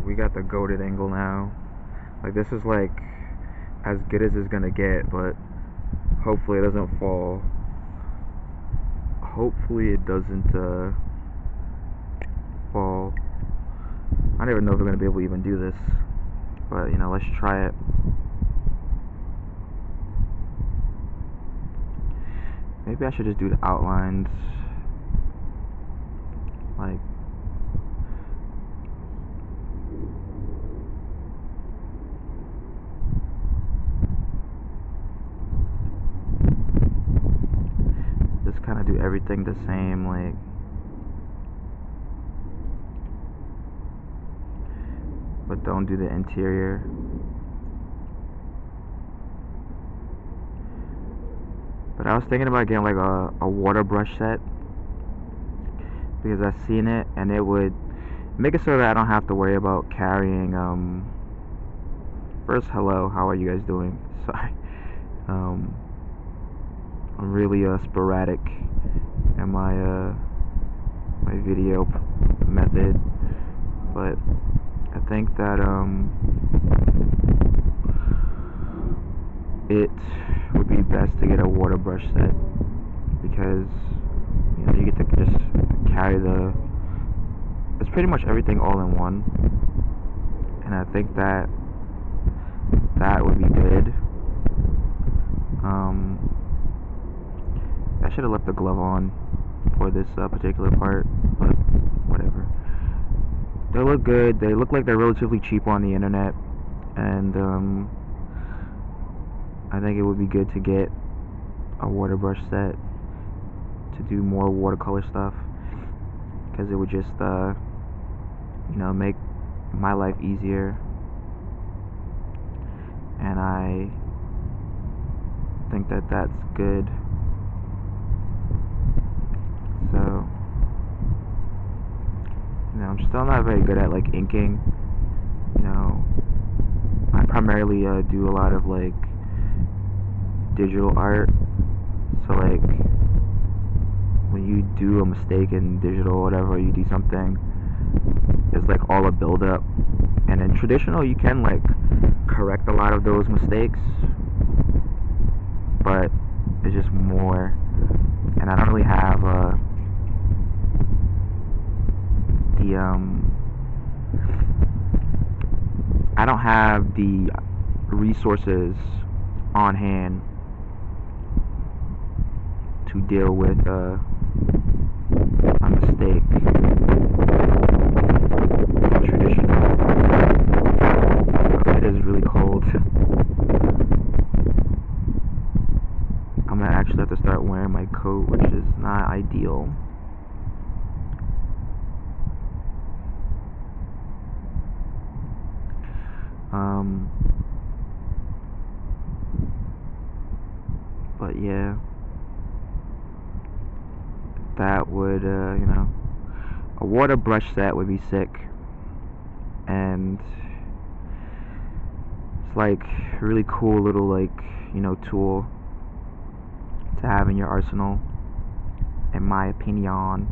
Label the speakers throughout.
Speaker 1: we got the goated angle now. Like, this is like as good as it's gonna get, but hopefully it doesn't fall. Hopefully it doesn't fall. I don't even know if we're gonna be able to even do this, but you know, let's try it. Maybe I should just do the outlines, like, just kind of do everything the same, like, but don't do the interior. But I was thinking about getting like a water brush set, because I've seen it and it would make it so that I don't have to worry about carrying first, hello, how are you guys doing? Sorry. I'm really sporadic in my my video method, but I think that it would be best to get a water brush set, because you know, you get to just carry it's pretty much everything all in one, and I think that would be good. I should have left the glove on for this particular part, but whatever. They look good. They look like they're relatively cheap on the internet, and I think it would be good to get a water brush set to do more watercolor stuff, because it would just you know, make my life easier, and I think that that's good. So, you know, I'm still not very good at like inking. You know, I primarily do a lot of like digital art. So like, when you do a mistake in digital or whatever, you do something, it's like all a build up. And in traditional, you can like correct a lot of those mistakes, but it's just more, and I don't really have I don't have the resources on hand to deal with a mistake in traditional. It is really cold. I'm gonna actually have to start wearing my coat, which is not ideal. But yeah, that would, you know, a water brush set would be sick, and it's like a really cool little, like, you know, tool to have in your arsenal, in my opinion.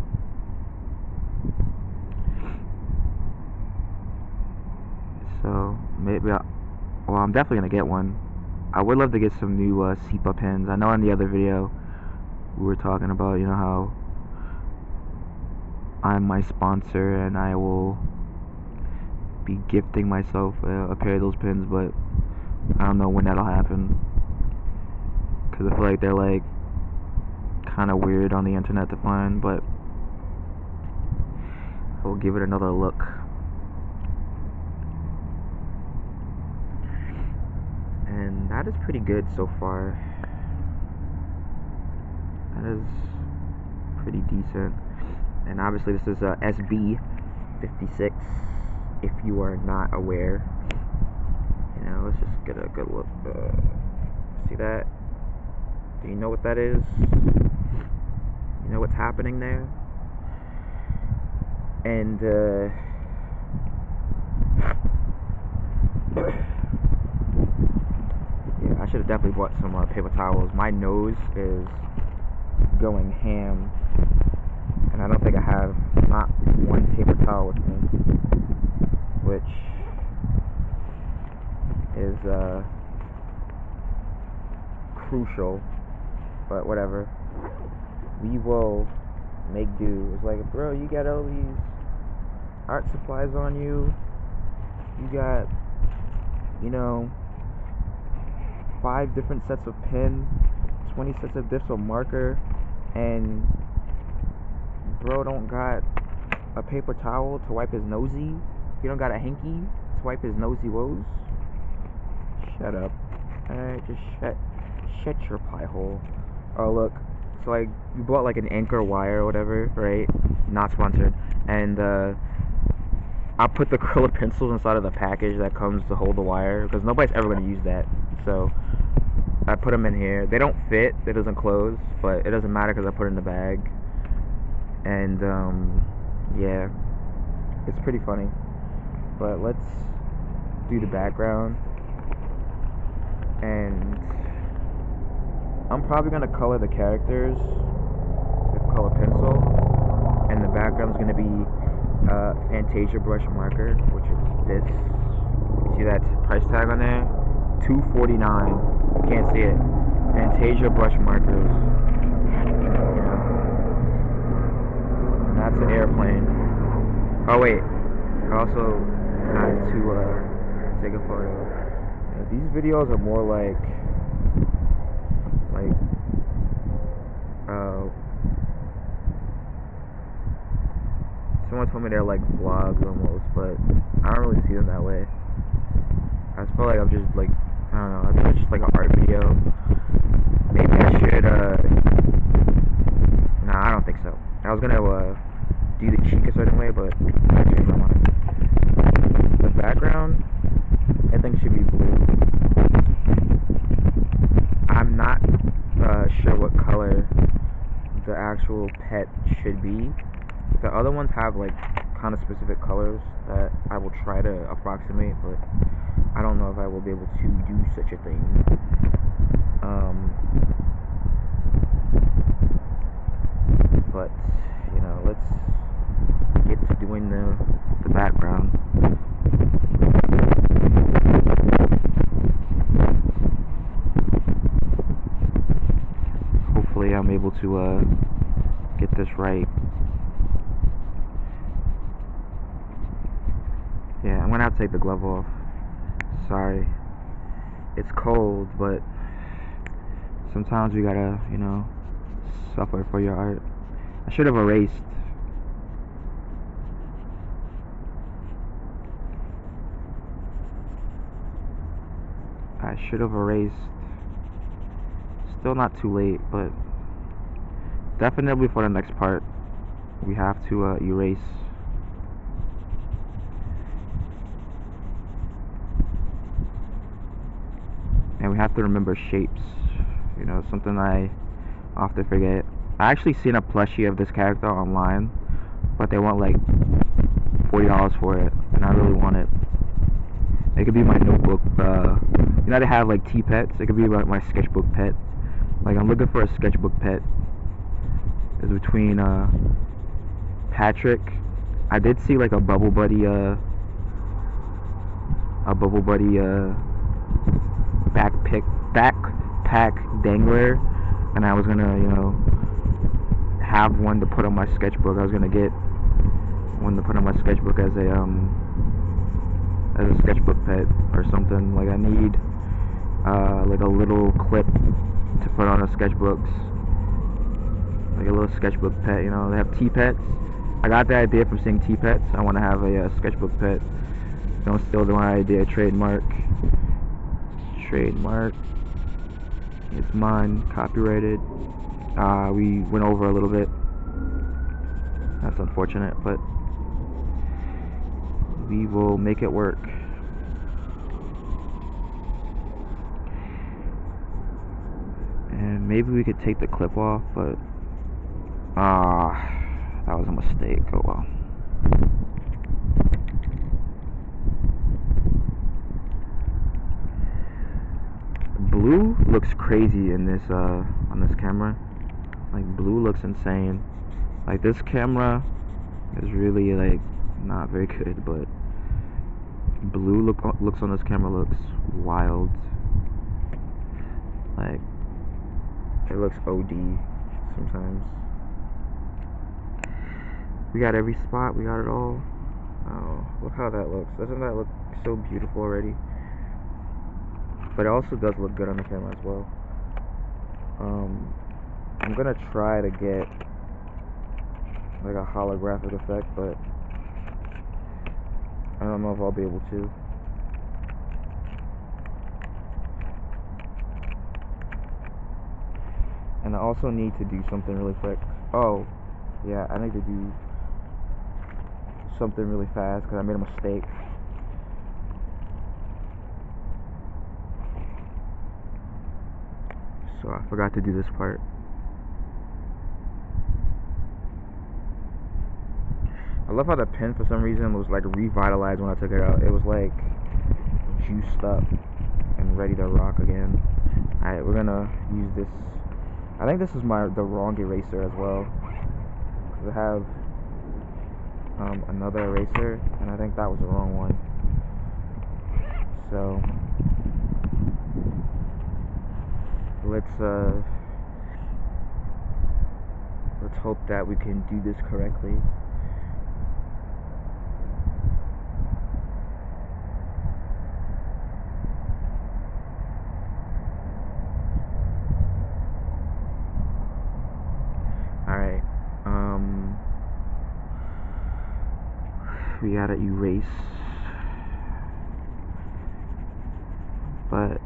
Speaker 1: So maybe well, I'm definitely gonna get one. I would love to get some new SEPA pens. I know in the other video we were talking about, you know, how I'm my sponsor and I will be gifting myself a pair of those pens, but I don't know when that'll happen, because I feel like they're like kind of weird on the internet to find, but I will give it another look. And that is pretty good so far. That is pretty decent. And obviously this is a SB56, if you are not aware. You know, let's just get a good look. See that? Do you know what that is? You know what's happening there? And yeah, I should have definitely bought some paper towels. My nose is going ham, and I don't think I have not one paper towel with me. which is crucial, but whatever. We will make do. It's like, bro, you got all these art supplies on you. You got, you know, 5 different sets of pen, 20 sets of dips of marker, and bro don't got a paper towel to wipe his nosy. He don't got a hanky to wipe his nosy woes. Shut up. Alright, just shut your pie hole. Oh look, so like you bought like an Anchor wire or whatever, right? Not sponsored. And I'll put the acrylic pencils inside of the package that comes to hold the wire, because nobody's ever going to use that. So I put them in here. They don't fit, it doesn't close, but it doesn't matter because I put it in the bag. And yeah, it's pretty funny. But let's do the background. And I'm probably going to color the characters with color pencil, and the background is going to be Fantasia brush marker, which is this. See that price tag on there? $2.49. You can't see it. Fantasia brush markers. You know. And that's an airplane. Oh wait, I also have to take a photo. These videos are more like someone told me they're like vlogs almost, but I don't really see them that way. I just feel like I'm just like, I don't know, I think it's just like an art video. Maybe I should, nah, I don't think so. I was gonna do the cheek a certain way, but I changed my mind. The background, I think, should be blue. I'm not sure what color the actual pet should be. The other ones have like kind of specific colors that I will try to approximate, but I don't know if I will be able to do such a thing. But you know, let's get to doing the background. Hopefully I'm able to get this right. Yeah, I'm gonna have to take the glove off. Sorry. It's cold, but sometimes we gotta, you know, suffer for your art. I should have erased. Still not too late, but definitely for the next part, we have to erase. And we have to remember shapes. You know, something I often forget. I actually seen a plushie of this character online, but they want like $40 for it, and I really want it. It could be my notebook. You know, they have like tea pets. It could be like my sketchbook pet. Like, I'm looking for a sketchbook pet. It's between Patrick. I did see like a Bubble Buddy backpack dangler, and I was gonna, you know, have one to put on my sketchbook. I was gonna get one to put on my sketchbook as a sketchbook pet or something. Like, I need like a little clip to put on a sketchbooks, like a little sketchbook pet. You know, they have tea pets. I got the idea from seeing tea pets. I want to have a sketchbook pet. Don't steal my idea. Trademark. It's mine. Copyrighted. We went over a little bit. That's unfortunate, but we will make it work. And maybe we could take the clip off, but that was a mistake. Oh well. Blue looks crazy in this on this camera. Like, blue looks insane. Like, this camera is really like not very good, but blue looks on this camera looks wild. Like, it looks OD sometimes. We got every spot, we got it all. Oh, look how that looks. Doesn't that look so beautiful already? But it also does look good on the camera as well. I'm gonna try to get like a holographic effect, but I don't know if I'll be able to. And I also need to do something really quick. Oh, yeah, I need to do something really fast because I made a mistake. So I forgot to do this part. I love how the pen for some reason was like revitalized when I took it out. It was like juiced up and ready to rock again. Alright, we're gonna use this. I think this is the wrong eraser as well, because I have another eraser and I think that was the wrong one. So let's hope that we can do this correctly. Alright, we gotta erase, but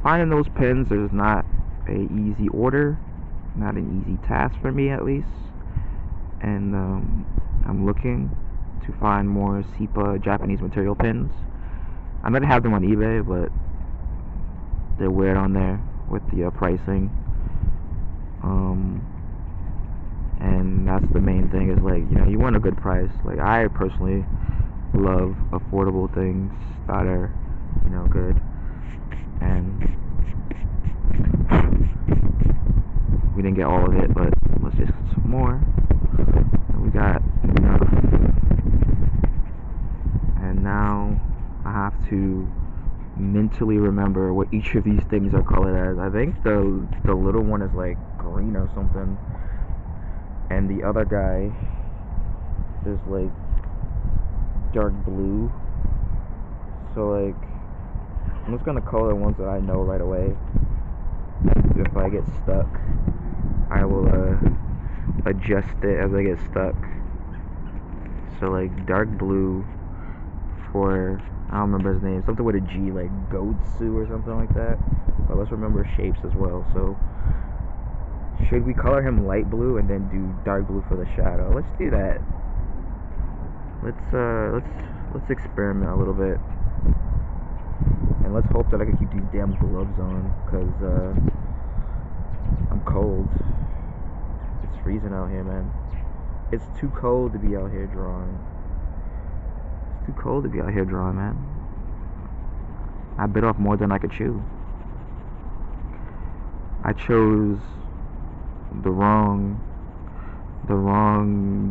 Speaker 1: finding those pins is not a easy order, not an easy task for me at least, and I'm looking to find more SEPA Japanese material pins. I might have them on eBay, but they're weird on there with the pricing. And that's the main thing, is like, you know, you want a good price. Like, I personally love affordable things that are, you know, good. And we didn't get all of it, but let's just get some more. And we got enough. And now I have to mentally remember what each of these things are colored as. I think the little one is like green or something, and the other guy is like dark blue. So like, I'm just gonna color the ones that I know right away. If I get stuck, I will adjust it as I get stuck. So like dark blue for, I don't remember his name, something with a G, like Goatsu or something like that. But let's remember shapes as well. So should we color him light blue and then do dark blue for the shadow? Let's do that. Let's experiment a little bit, and let's hope that I can keep these damn gloves on, because I'm cold. It's freezing out here, man. It's too cold to be out here drawing. It's too cold to be out here drawing, man. I bit off more than I could chew. I chose the wrong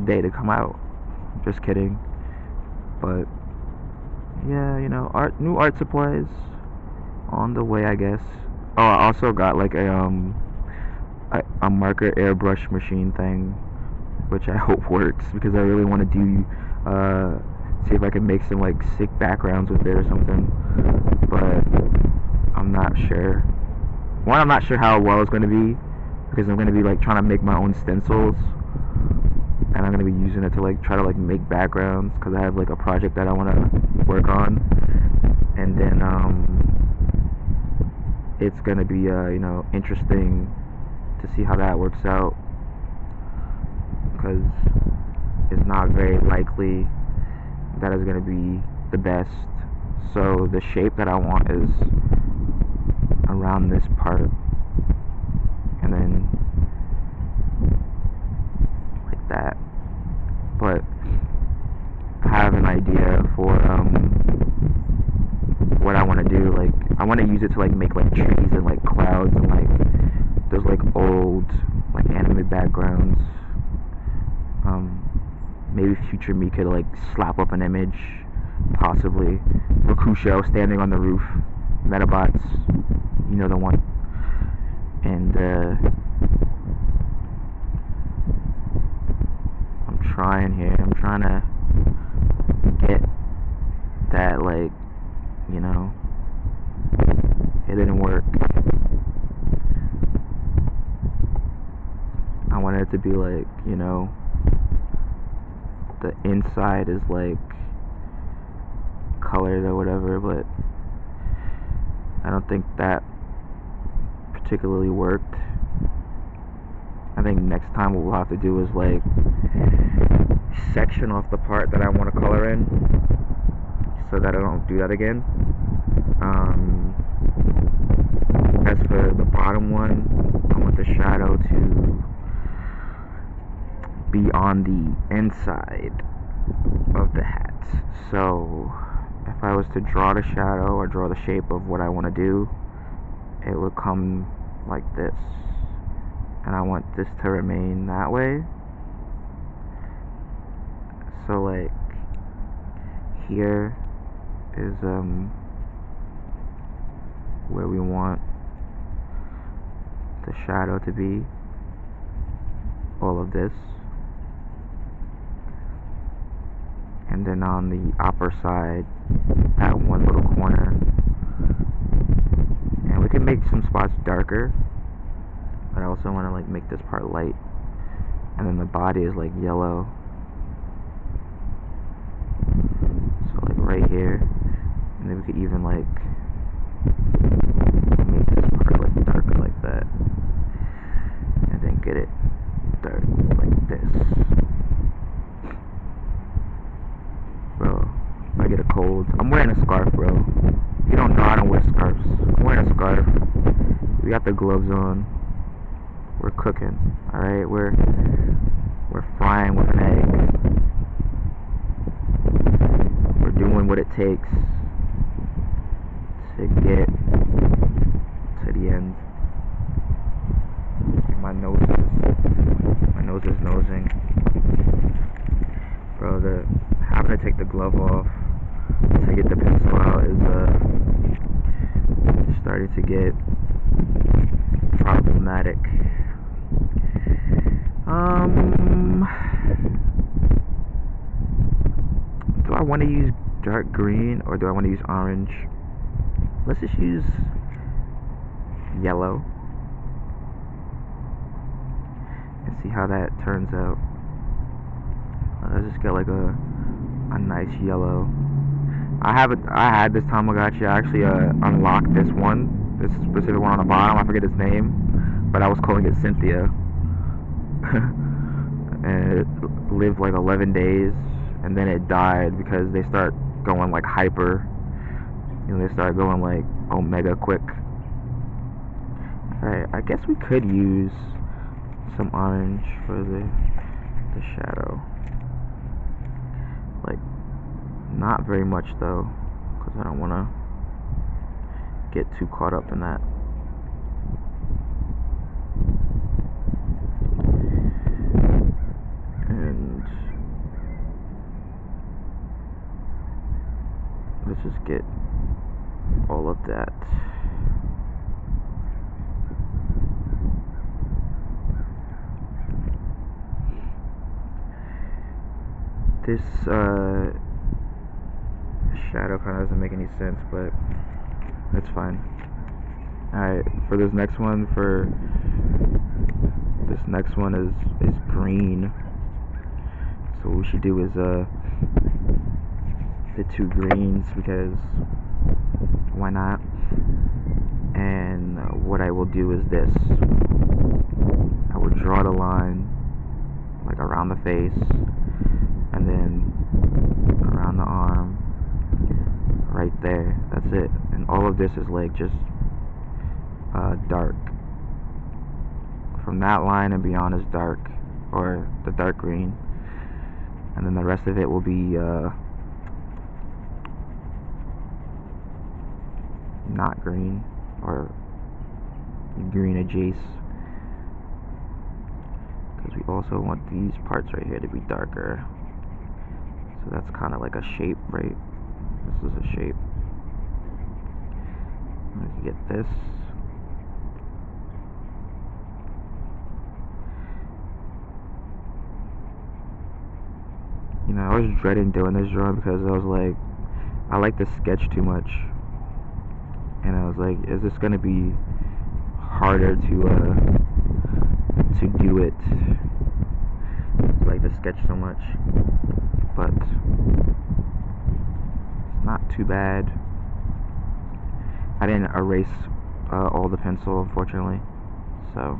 Speaker 1: day to come out. Just kidding. But yeah, you know, new art supplies on the way, I guess. Oh, I also got like a marker airbrush machine thing, which I hope works, because I really want to do see if I can make some like sick backgrounds with it or something. But I'm not sure. One, I'm not sure how well it's going to be, because I'm going to be like trying to make my own stencils, and I'm going to be using it to like try to like make backgrounds, because I have like a project that I want to work on. And then it's going to be you know, interesting to see how that works out, because it's not very likely that is going to be the best. So the shape that I want is around this part, and then like that. But I have an idea for what I want to do. Like, I want to use it to like make like trees and like clouds and like those like old like anime backgrounds. Maybe future me could like slap up an image possibly. Rakusho standing on the roof. Metabots, you know the one. And I'm trying here. I'm trying to get that, like, you know, it didn't work. I wanted it to be like, you know, the inside is like colored or whatever, but I don't think that particularly worked. I think next time what we'll have to do is like section off the part that I want to color in so that I don't do that again. As for the bottom one, I want the shadow to be on the inside of the hat. So if I was to draw the shadow or draw the shape of what I want to do, it would come like this, and I want this to remain that way. So like here is where we want the shadow to be, all of this, and then on the upper side, that one little corner, and we can make some spots darker, but I also want to like make this part light, and then the body is like yellow, so like right here, and then we could even like make this part like darker like that, and then get it dark like this. Bro, if I get a cold, I'm wearing a scarf, bro. If you don't know, I don't wear scarves. I'm wearing a scarf. We got the gloves on. We're cooking, alright? We're frying with an egg. We're doing what it takes to get to the end. My nose is nosing. Bro, having to take the glove off to get the pencil out is starting to get problematic. Do I want to use dark green or do I want to use orange? Let's just use yellow and see how that turns out. Let's just get like a nice yellow. I had this Tamagotchi. I actually unlocked this specific one on the bottom. I forget its name, but I was calling it Cynthia. And it lived like 11 days, and then it died because they start going like hyper. You know, they start going like omega quick. Alright, I guess we could use some orange for the shadow. Like, not very much though, because I don't want to get too caught up in that. And let's just get all of that. This shadow kind of doesn't make any sense, but that's fine. Alright, for this next one, is green. So what we should do is the two greens, because why not? And what I will do is this. I will draw the line like around the face, and then around the arm, right there. That's it. And all of this is like just dark. From that line and beyond is dark, or the dark green, and then the rest of it will be not green, or green adjacent, because we also want these parts right here to be darker. So that's kind of like a shape, right? This is a shape. I can get this. You know, I was dreading doing this drawing because I was like, I like to sketch too much. And I was like, is this gonna be harder to do it? I like to sketch so much. But it's not too bad. I didn't erase all the pencil, unfortunately. So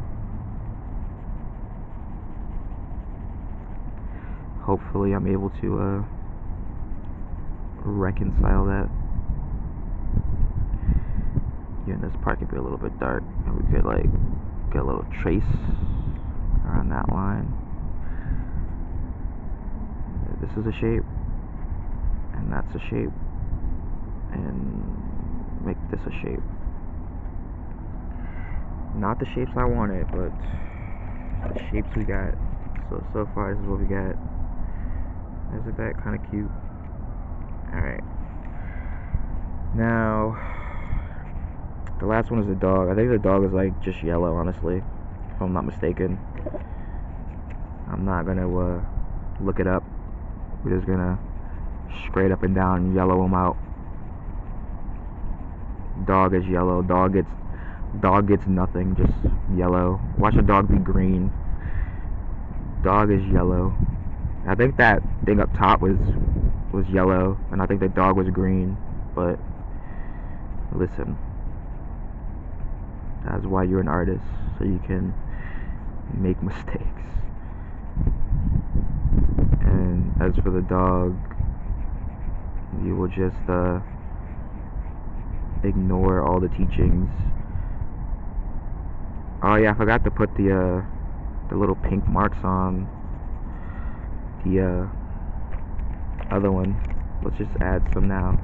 Speaker 1: hopefully I'm able to reconcile that. Even this part could be a little bit dark, and we could like get a little trace around that line. This is a shape, and that's a shape, and make this a shape. Not the shapes I wanted, but the shapes we got. So far this is what we got. Isn't that kind of cute? Alright. Now, the last one is the dog. I think the dog is like just yellow, honestly, if I'm not mistaken. I'm not gonna look it up. We're just gonna straight up and down yellow him out. Dog is yellow. Dog gets nothing, just yellow. Watch a dog be green. Dog is yellow. I think that thing up top was yellow, and I think the dog was green. But listen, that's why you're an artist, so you can make mistakes. And as for the dog, you will just ignore all the teachings. Oh yeah, I forgot to put the little pink marks on the other one. Let's just add some now.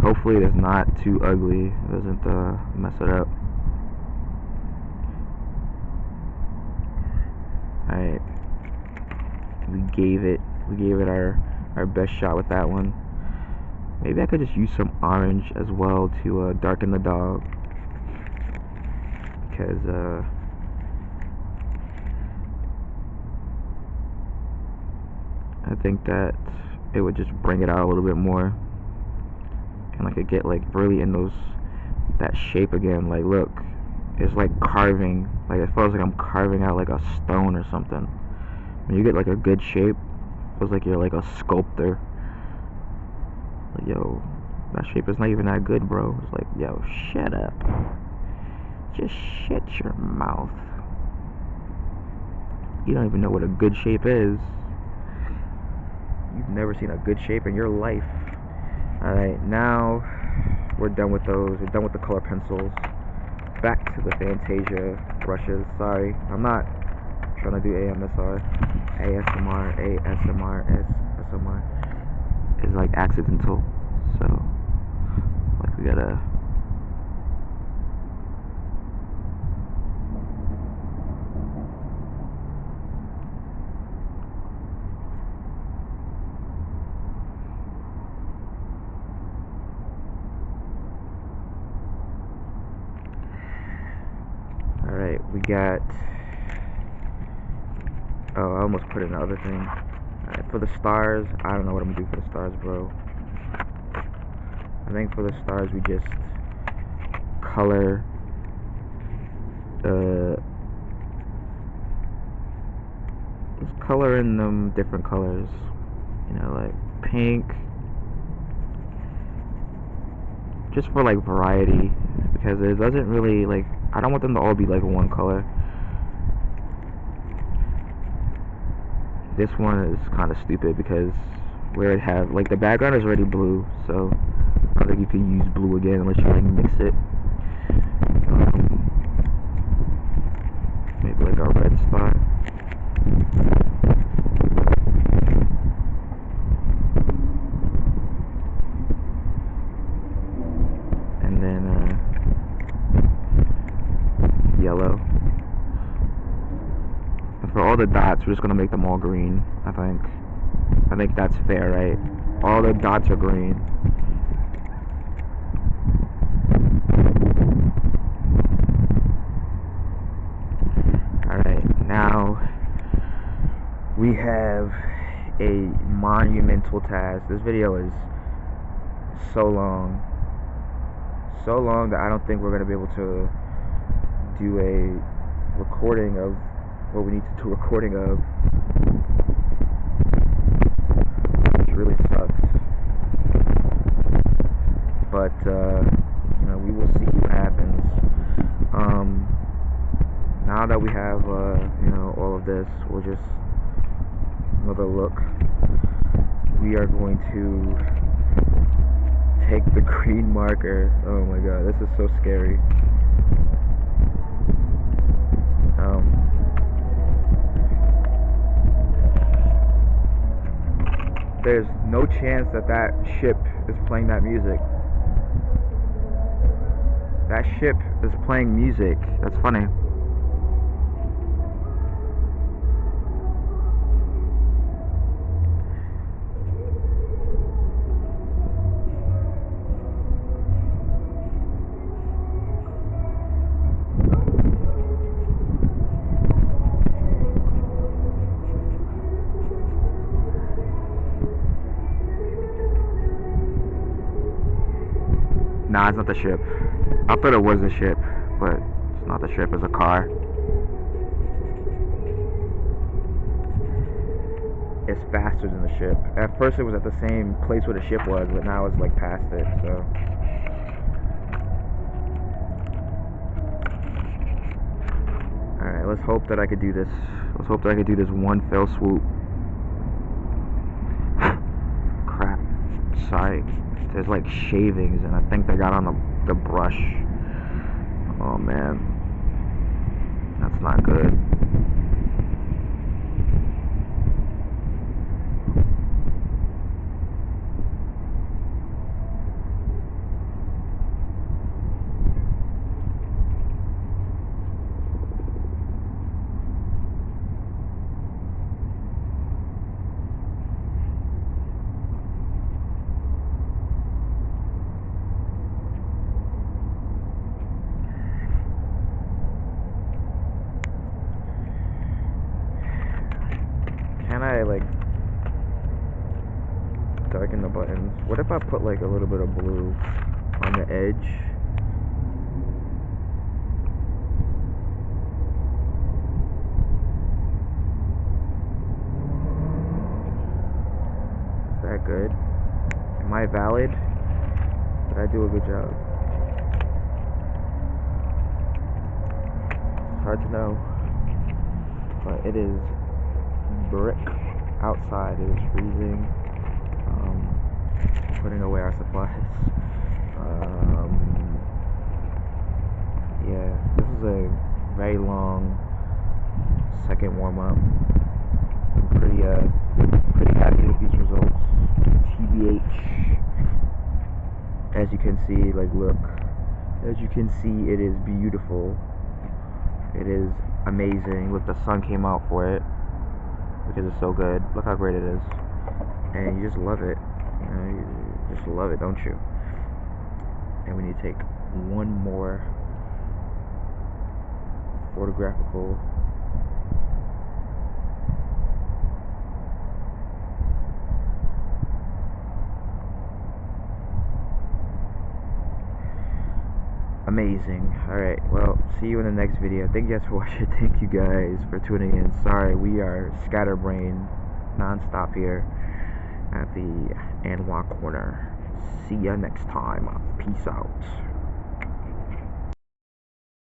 Speaker 1: Hopefully it's not too ugly. It doesn't mess it up. Alright. We gave it our best shot with that one. Maybe I could just use some orange as well to darken the dog, because I think that it would just bring it out a little bit more, and I could get like really in that shape again. Like look, it's like carving. Like it feels like I'm carving out like a stone or something. When you get like a good shape, it feels like you're like a sculptor. Like, yo, that shape is not even that good, bro. It's like, yo, shut up. Just shut your mouth. You don't even know what a good shape is. You've never seen a good shape in your life. Alright, now we're done with those. We're done with the color pencils. Back to the Fantasia brushes. Sorry, I'm not trying to do ASMR. Is like accidental, so like we gotta alright, we got oh, I almost put in the other thing. Alright, for the stars, I don't know what I'm gonna do for the stars, bro. I think for the stars we just color just color in them different colors, you know, like pink, just for like variety, because it doesn't really like, I don't want them to all be like one color. This one is kind of stupid because where it have like the background is already blue, so I don't think you could use blue again unless you like mix it. Maybe like a red spot. And then yellow. And for all the dots, we're just gonna make them all green. I think that's fair, right? All the dots are green. We have a monumental task. This video is so long that I don't think we're gonna be able to do a recording of what we need to do a recording of, which really sucks. But you know, we will see what happens. Now that we have you know, all of this, we'll just another look. We are going to take the green marker. Oh my god, this is so scary. There's no chance that that ship is playing that music. That ship is playing music. That's funny. Nah, it's not the ship. I thought it was the ship, but it's not the ship, it's a car. It's faster than the ship. At first it was at the same place where the ship was, but now it's like past it, so. Alright, let's hope that I could do this. Let's hope that I could do this one fell swoop. Crap. Sorry. There's like shavings, and I think they got on the brush. Oh man, that's not good. Can I like darken the buttons? What if I put like a little bit of blue on the edge? Is that good? Am I valid? Did I do a good job? It's hard to know, but it is brick outside. It is freezing. Putting away our supplies. Yeah, this is a very long second warm-up. I'm pretty happy with these results. TBH. As you can see, like look. As you can see, it is beautiful. It is amazing. Look, the sun came out for it because it's so good. Look how great it is, and you just love it. You know, you just love it, don't you? And we need to take one more photographical amazing. Alright, well, see you in the next video. Thank you guys for watching. Thank you guys for tuning in. Sorry, we are scatterbrained non-stop here at the Anwa corner. See ya next time. Peace out.